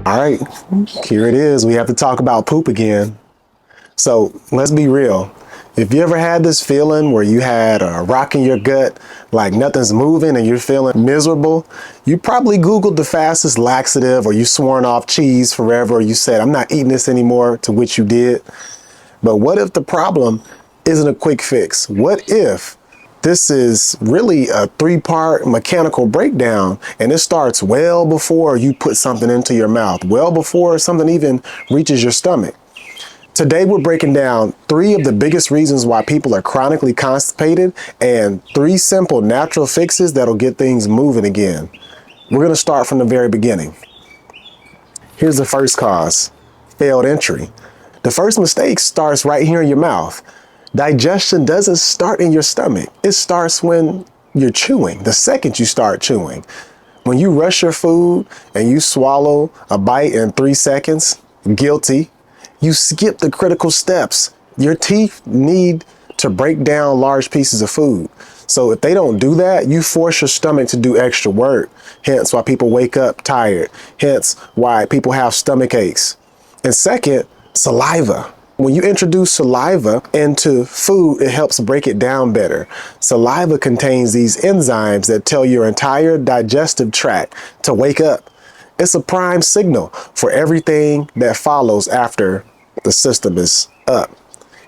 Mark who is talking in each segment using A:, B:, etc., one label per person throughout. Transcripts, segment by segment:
A: All right, here it is. We have to talk about poop again. So let's be real. If you ever had this feeling where you had a rock in your gut, like nothing's moving and you're feeling miserable, you probably Googled the fastest laxative, or you sworn off cheese forever, or you said, I'm not eating this anymore, to which you did. But what if the problem isn't a quick fix? What if this is really a three-part mechanical breakdown and it starts well before you put something into your mouth, well before something even reaches your stomach? Today, we're breaking down 3 of the biggest reasons why people are chronically constipated and 3 simple natural fixes that'll get things moving again. We're going to start from the very beginning. Here's the first cause: failed entry. The first mistake starts right here in your mouth. Digestion doesn't start in your stomach. It starts when you're chewing, the second you start chewing. When you rush your food and you swallow a bite in 3 seconds, guilty. You skip the critical steps. Your teeth need to break down large pieces of food. So if they don't do that, you force your stomach to do extra work. Hence why people wake up tired. Hence why people have stomach aches. And second, saliva. When you introduce saliva into food, it helps break it down better. Saliva contains these enzymes that tell your entire digestive tract to wake up. It's a prime signal for everything that follows after the system is up.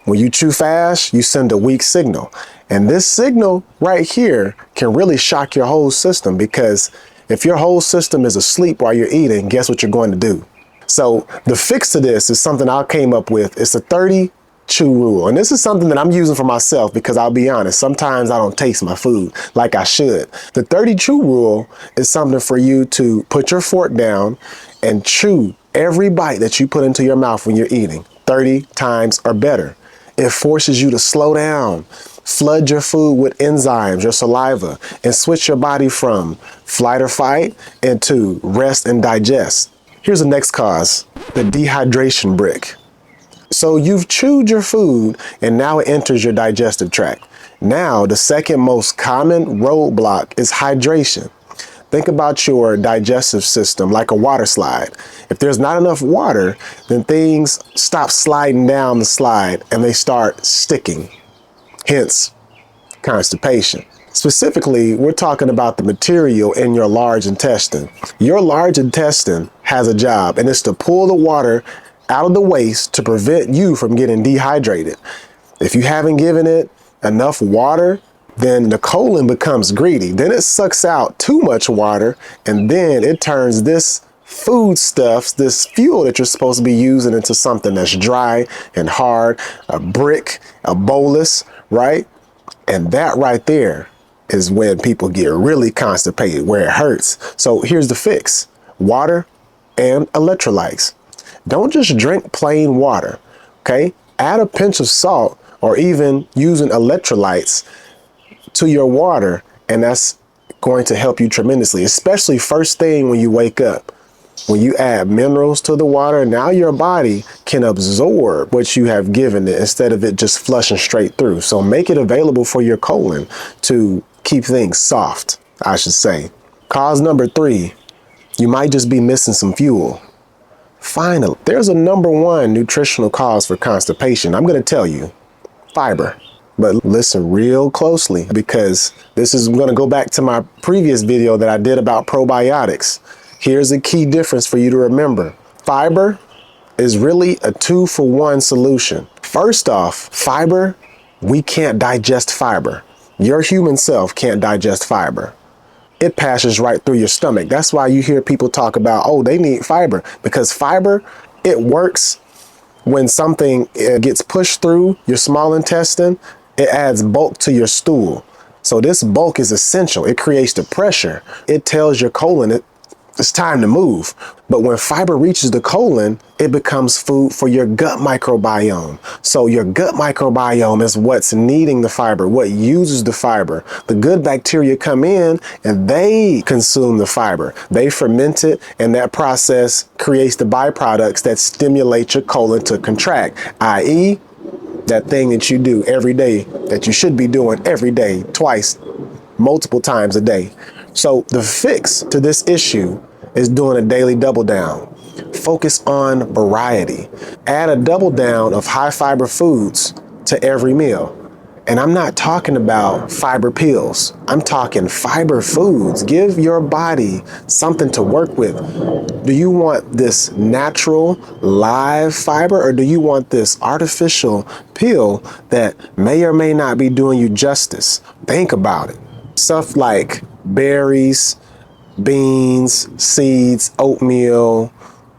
A: When you chew fast, you send a weak signal. And this signal right here can really shock your whole system, because if your whole system is asleep while you're eating, guess what you're going to do? So the fix to this is something I came up with. It's a 30 chew rule. And this is something that I'm using for myself, because I'll be honest, sometimes I don't taste my food like I should. The 30 chew rule is something for you to put your fork down and chew every bite that you put into your mouth when you're eating 30 times or better. It forces you to slow down, flood your food with enzymes, your saliva, and switch your body from flight or fight into rest and digest. Here's the next cause: the dehydration brick. So you've chewed your food and now it enters your digestive tract. Now, the second most common roadblock is hydration. Think about your digestive system like a water slide. If there's not enough water, then things stop sliding down the slide and they start sticking. Hence, constipation. Specifically, we're talking about the material in your large intestine. Your large intestine has a job, and it's to pull the water out of the waste to prevent you from getting dehydrated. If you haven't given it enough water, then the colon becomes greedy. Then it sucks out too much water, and then it turns this foodstuffs, this fuel that you're supposed to be using, into something that's dry and hard, a brick, a bolus, right? And that right there is when people get really constipated, where it hurts. So here's the fix: water and electrolytes. Don't just drink plain water, okay? Add a pinch of salt, or even using electrolytes to your water, and that's going to help you tremendously, especially first thing when you wake up. When you add minerals to the water, now your body can absorb what you have given it instead of it just flushing straight through. So make it available for your colon to keep things soft, I should say. Cause number 3, you might just be missing some fuel. Finally, there's a number 1 nutritional cause for constipation. I'm going to tell you: fiber. But listen real closely, because this is going to go back to my previous video that I did about probiotics. Here's a key difference for you to remember. Fiber is really a 2-for-1 solution. First off, fiber, we can't digest fiber. Your human self can't digest fiber. It passes right through your stomach. That's why you hear people talk about, oh, they need fiber, because fiber, it works when something gets pushed through your small intestine. It adds bulk to your stool. So this bulk is essential. It creates the pressure. It tells your colon it's time to move. But when fiber reaches the colon, it becomes food for your gut microbiome. So your gut microbiome is what's needing the fiber, what uses the fiber. The good bacteria come in and they consume the fiber. They ferment it, and that process creates the byproducts that stimulate your colon to contract, i.e., that thing that you do every day, that you should be doing every day, twice, multiple times a day. So the fix to this issue is doing a daily double down. Focus on variety. Add a double down of high fiber foods to every meal. And I'm not talking about fiber pills. I'm talking fiber foods. Give your body something to work with. Do you want this natural live fiber, or do you want this artificial pill that may or may not be doing you justice? Think about it. Stuff like berries, beans, seeds, oatmeal,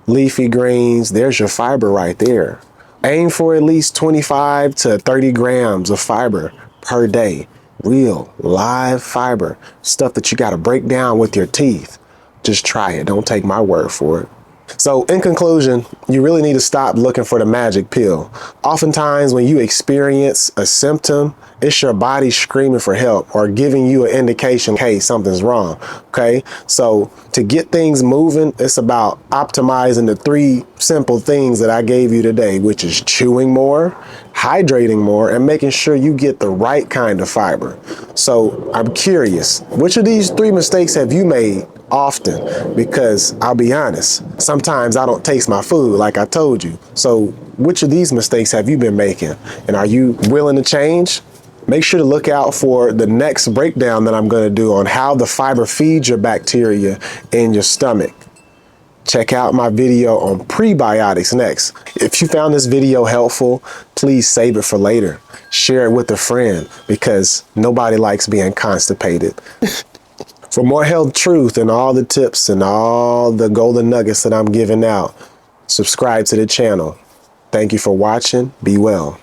A: leafy greens, there's your fiber right there. Aim for at least 25 to 30 grams of fiber per day. Real, live fiber. Stuff that you got to break down with your teeth. Just try it. Don't take my word for it. So in conclusion, you really need to stop looking for the magic pill. Oftentimes when you experience a symptom, it's your body screaming for help or giving you an indication, hey, something's wrong. Okay. So to get things moving, it's about optimizing the 3 simple things that I gave you today, which is chewing more, hydrating more, and making sure you get the right kind of fiber. So I'm curious, which of these 3 mistakes have you made often? Because I'll be honest, sometimes I don't taste my food like I told you. So which of these mistakes have you been making? And are you willing to change? Make sure to look out for the next breakdown that I'm going to do on how the fiber feeds your bacteria in your stomach. Check out my video on prebiotics next. If you found this video helpful, please save it for later. Share it with a friend, because nobody likes being constipated. For more health truth and all the tips and all the golden nuggets that I'm giving out, subscribe to the channel. Thank you for watching. Be well.